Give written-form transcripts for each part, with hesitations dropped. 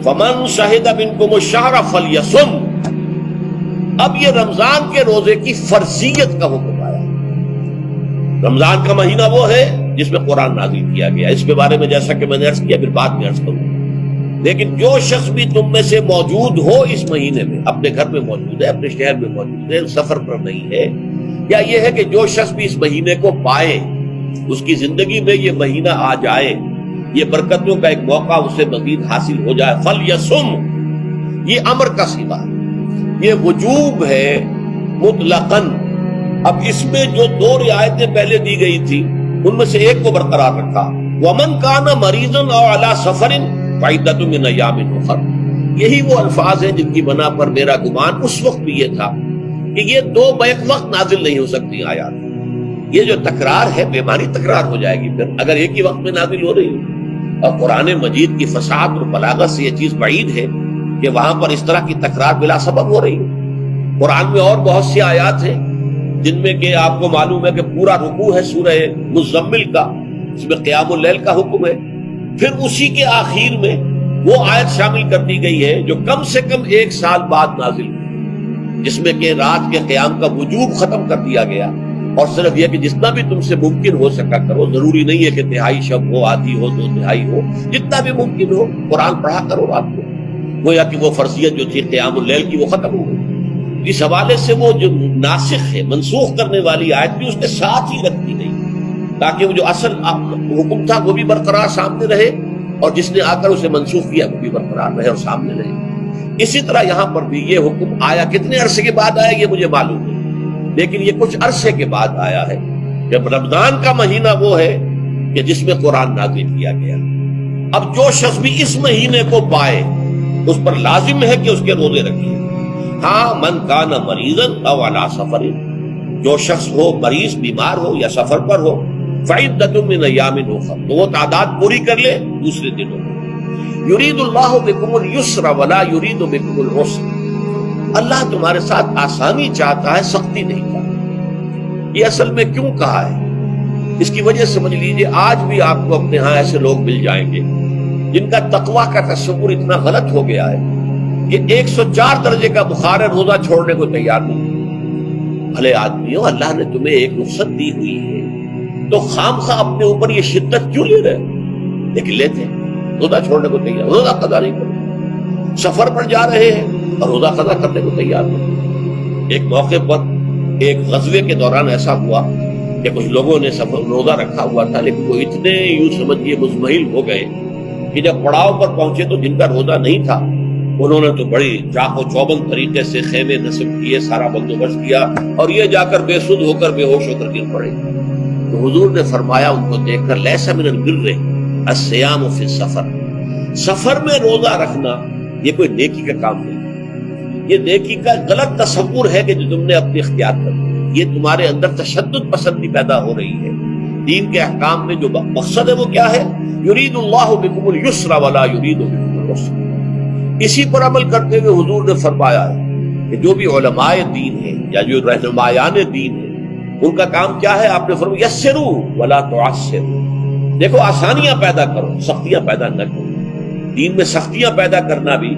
فمن شہد منکم الشہر فلیصم. اب یہ رمضان کے روزے کی فرضیت کا حکم آیا. رمضان کا مہینہ وہ ہے جس میں قرآن نازل کیا گیا. اس کے بارے میں جیسا کہ میں نے عرض کیا پھر بعد میں عرض کروں. لیکن جو شخص بھی تم میں سے موجود ہو اس مہینے میں، اپنے گھر میں موجود ہے، اپنے شہر میں موجود ہے، سفر پر نہیں ہے، یا یہ ہے کہ جو شخص بھی اس مہینے کو پائے، اس کی زندگی میں یہ مہینہ آ جائے، یہ برکتوں کا ایک موقع اسے مزید حاصل ہو جائے، فلیصم. یہ امر کا صیغہ ہے، یہ وجوب ہے مطلقاً. اب اس میں جو دو رعایتیں پہلے دی گئی تھی ان میں سے ایک کو برقرار رکھا. ومن کان مریضا او علی سفر فعدۃ من ایام اخر. یہی وہ الفاظ ہیں جن کی بنا پر میرا گمان اس وقت بھی یہ تھا کہ یہ دو بیک وقت نازل نہیں ہو سکتی آیات. یہ جو تکرار ہے بیماری تکرار ہو جائے گی پھر اگر ایک ہی وقت میں نازل ہو رہی ہے. اور قرآن مجید کی فصاحت اور بلاغت سے یہ چیز بعید ہے کہ وہاں پر اس طرح کی تکرار بلا سبب ہو رہی ہے. قرآن میں اور بہت سی آیات ہیں جن میں کہ آپ کو معلوم ہے کہ پورا رکوع ہے سورہ مزمل کا، اس میں قیام اللیل کا حکم ہے. پھر اسی کے آخر میں وہ آیت شامل کر دی گئی ہے جو کم سے کم 1 سال بعد نازل ہوئی، جس میں کہ رات کے قیام کا وجوب ختم کر دیا گیا. اور صرف یہ کہ جتنا بھی تم سے ممکن ہو سکا کرو. ضروری نہیں ہے کہ تہائی شب ہو، آدھی ہو، 2 تہائی ہو، جتنا بھی ممکن ہو قرآن پڑھا کرو رات کو. گویا کہ وہ فرضیت جو تھی قیام اللیل کی وہ ختم ہو گئی. اس حوالے سے وہ جو ناسخ ہے، منسوخ کرنے والی آیت بھی اس کے ساتھ ہی رکھ دی گئی تاکہ وہ جو اصل حکم تھا وہ بھی برقرار سامنے رہے اور جس نے آ کر اسے منسوخ کیا وہ بھی برقرار رہے اور سامنے رہے. اسی طرح یہاں پر بھی یہ حکم آیا. کتنے عرصے کے بعد آیا یہ مجھے معلوم نہیں، لیکن یہ کچھ عرصے کے بعد آیا ہے. جب رمضان کا مہینہ وہ ہے کہ جس میں قرآن نازل کیا گیا. اب جو شخص بھی اس مہینے کو پائے اس پر لازم ہے کہ اس کے روزے رکھے. ہاں من کان مریضا او علی سفر، جو شخص ہو مریض، بیمار ہو یا سفر پر ہو، فعدۃ من ایام اخر، تو وہ تعداد پوری کر لے دوسرے دنوں میں. یرید اللہ بکم الیسر ولا یرید بکم العسر. اللہ تمہارے ساتھ آسانی چاہتا ہے، سختی نہیں چاہتا. یہ اصل میں کیوں کہا ہے اس کی وجہ سمجھ لیجئے. آج بھی آپ کو اپنے ہاں ایسے لوگ مل جائیں گے جن کا تقویٰ کا تصور اتنا غلط ہو گیا ہے کہ 104 درجے کا بخار ہے، روزہ چھوڑنے کو تیار نہیں. بھلے آدمیوں، اللہ نے تمہیں ایک رخصت دی ہوئی ہے تو خام خواہ اپنے اوپر یہ شدت کیوں لے رہے؟ لیکن لیتے روزہ چھوڑنے کو تیار، روزہ قضا نہیں کرتے. سفر پر جا رہے ہیں اور روزہ قضا کرنے کو تیار نہیں. ایک موقع پر ایک غزوے کے دوران ایسا ہوا کہ کچھ لوگوں نے روزہ رکھا ہوا تھا لیکن وہ اتنے یوں سمجھیے مزمحل ہو گئے کہ جب پڑاؤ پر پہنچے تو جن کا روزہ نہیں تھا انہوں نے تو بڑی چاق و چوبند طریقے سے خیمے نصب کیے، سارا بندوبست کیا اور یہ جا کر بے سود ہو کر بے ہوش ہو کر گر پڑے. تو حضور نے فرمایا ان کو دیکھ کر، لیس من البر الصیام فی السفر. سفر میں روزہ رکھنا یہ کوئی نیکی کا کام نہیں. یہ نیکی کا غلط تصور ہے کہ جو تم نے اپنے اختیار کر لیا. یہ تمہارے اندر تشدد پسندی پیدا ہو رہی ہے. دین کے احکام میں جو مقصد ہے وہ کیا ہے؟ یرید اللہ بکم الیسر ولا یرید بکم العسر. اسی پر عمل کرتے ہوئے حضور نے فرمایا ہے کہ جو بھی علماء دین ہیں یا جو رہنمایان دین ہیں ان کا کام کیا ہے؟ آپ نے فرمایا یسروا ولا تعسروا. دیکھو آسانیاں پیدا کرو، سختیاں پیدا نہ کرو. دین میں سختیاں پیدا کرنا بھی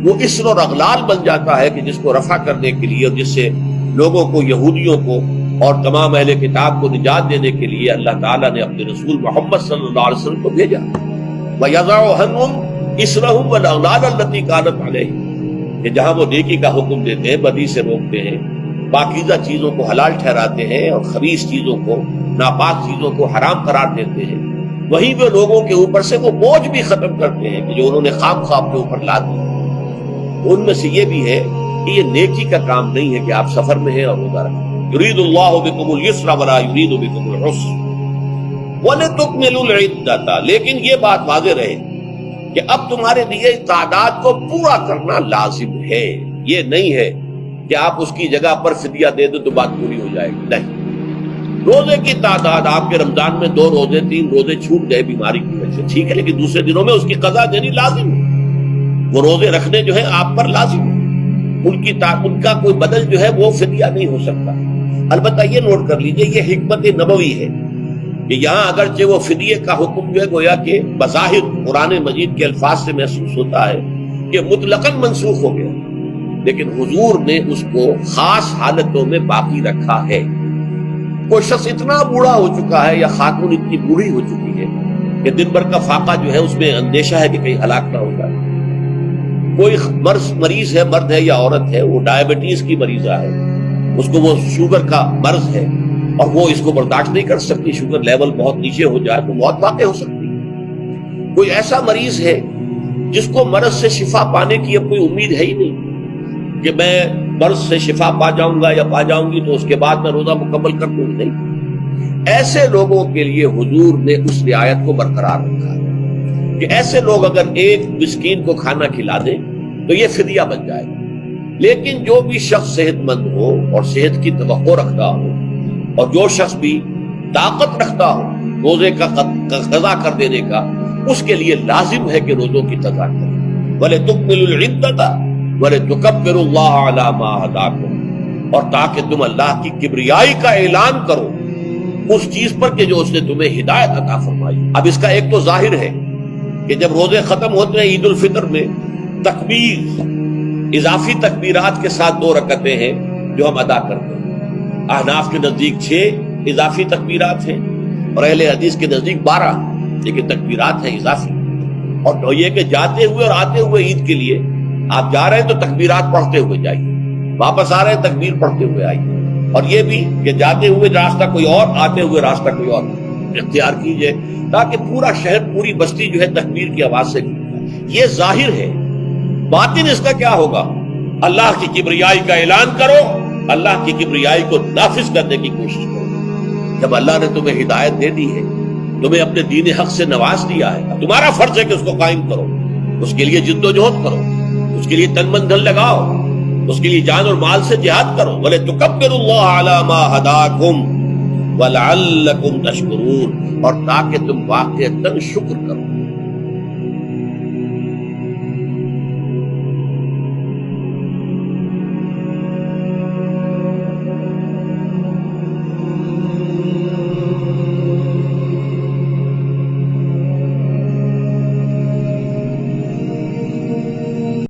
وہ اسر اور اغلال بن جاتا ہے کہ جس کو رفع کرنے کے لیے اور جس سے لوگوں کو، یہودیوں کو اور تمام اہل کتاب کو نجات دینے کے لیے اللہ تعالیٰ نے اپنے رسول محمد صلی اللہ علیہ وسلم کو بھیجا. وَيَضَعُ عَنْهُمْ إِصْرَهُمْ وَالْأَغْلَالَ الَّتِي كَانَتْ عَلَيْهِمْ. کہ جہاں وہ نیکی کا حکم دیتے ہیں، بدی سے روکتے ہیں، پاکیزہ چیزوں کو حلال ٹھہراتے ہیں اور خبیث چیزوں کو، ناپاک چیزوں کو حرام قرار دیتے ہیں، وہیں وہ لوگوں کے اوپر سے وہ بوجھ بھی ختم کرتے ہیں کہ جو انہوں نے خام خواہ اپنے اوپر لاد دیا. ان میں سے یہ بھی ہے کہ یہ نیکی کا کام نہیں ہے کہ آپ سفر میں ہیں اور روزہ رکھیں. یرید اللہ بکم الیسر ولا یرید بکم العسر وَلِتُكْمِلُوا الْعِدَّةَ. لیکن یہ بات واضح رہے کہ اب تمہارے لیے تعداد کو پورا کرنا لازم ہے. یہ نہیں ہے کہ آپ اس کی جگہ پر فدیہ دے دو تو بات پوری ہو جائے گی. نہیں، روزے کی تعداد آپ کے رمضان میں 2 روزے 3 روزے چھوٹ گئے بیماری کی وجہ سے، ٹھیک ہے، لیکن دوسرے دنوں میں اس کی قضا دینی لازم ہے. وہ روزے رکھنے جو ہے آپ پر لازم ہے. ان کا کوئی بدل جو ہے وہ فدیہ نہیں ہو سکتا. البتہ یہ نوٹ کر لیجئے یہ حکمت نبوی ہے کہ یہاں اگرچہ وہ فدیے کا حکم جو ہے گویا کہ بظاہر قرآن مجید کے الفاظ سے محسوس ہوتا ہے کہ مطلقاً منسوخ ہو گیا، لیکن حضور نے اس کو خاص حالتوں میں باقی رکھا ہے۔ کوئی شخص اتنا بوڑھا ہو چکا ہے یا خاتون اتنی بوڑھی ہو چکی ہے کہ دن بھر کا فاقہ جو ہے اس میں اندیشہ ہے کہ کہیں ہلاک نہ ہو جائے۔ کوئی مریض ہے، مرد ہے یا عورت ہے، وہ ڈائبٹیز کی مریضہ ہے، اس کو وہ شوگر کا مرض ہے اور وہ اس کو برداشت نہیں کر سکتی، شوگر لیول بہت نیچے ہو جائے تو موت واقع ہو سکتی ہے۔ کوئی ایسا مریض ہے جس کو مرض سے شفا پانے کی اب کوئی امید ہے ہی نہیں کہ میں مرض سے شفا پا جاؤں گا یا پا جاؤں گی تو اس کے بعد میں روزہ مکمل کر دوں، نہیں۔ ایسے لوگوں کے لیے حضور نے اس رعایت کو برقرار رکھا کہ ایسے لوگ اگر ایک مسکین کو کھانا کھلا دیں تو یہ فدیہ بن جائے گا، لیکن جو بھی شخص صحت مند ہو اور صحت کی توقع رکھتا ہو اور جو شخص بھی طاقت رکھتا ہو روزے کا قضا کر دینے کا، اس کے لیے لازم ہے کہ روزوں کی قضا کرے۔ وَلِتُكْمِلُوا الْعِدَّةَ وَلِتُكَبِّرُوا اللَّهَ عَلَى مَا هَدَاكُمْ، اور تاکہ تم اللہ کی کبریائی کا اعلان کرو اس چیز پر کہ جو اس نے تمہیں ہدایت عطا فرمائی۔ اب اس کا ایک تو ظاہر ہے کہ جب روزے ختم ہوتے ہیں عید الفطر میں، تکبیر اضافی تکبیرات کے ساتھ 2 رکعتیں ہیں جو ہم ادا کرتے ہیں۔ احناف کے نزدیک 6 اضافی تکبیرات ہیں اور اہل حدیث کے نزدیک 12، لیکن تکبیرات ہیں اضافی۔ اور یہ کہ جاتے ہوئے اور آتے ہوئے عید کے لیے آپ جا رہے ہیں تو تکبیرات پڑھتے ہوئے جائیے، واپس آ رہے ہیں تکبیر پڑھتے ہوئے آئیے، اور یہ بھی کہ جاتے ہوئے راستہ کوئی اور، آتے ہوئے راستہ کوئی اور اختیار کیجئے، تاکہ پورا شہر پوری بستی جو ہے تکبیر کی آواز سے گونجے۔ یہ ظاہر ہے۔ باطن اس کا کیا ہوگا؟ اللہ کی کبریائی کا اعلان کرو، اللہ کی کبریائی کو نافذ کرنے کی کوشش کرو۔ جب اللہ نے تمہیں ہدایت دے دی ہے، تمہیں اپنے دین حق سے نواز دیا ہے، تمہارا فرض ہے کہ اس کو قائم کرو، اس کے لیے جد و جہد کرو، اس کے لیے تن من دھن لگاؤ، اس کے لیے جان اور مال سے جہاد کرو۔ وَلِتُكَبِّرُوا اللَّهَ عَلَى مَا هَدَاكُمْ وَلَعَلَّكُمْ تَشْكُرُونَ، اور تاکہ تم واقعتاً شکر کرو۔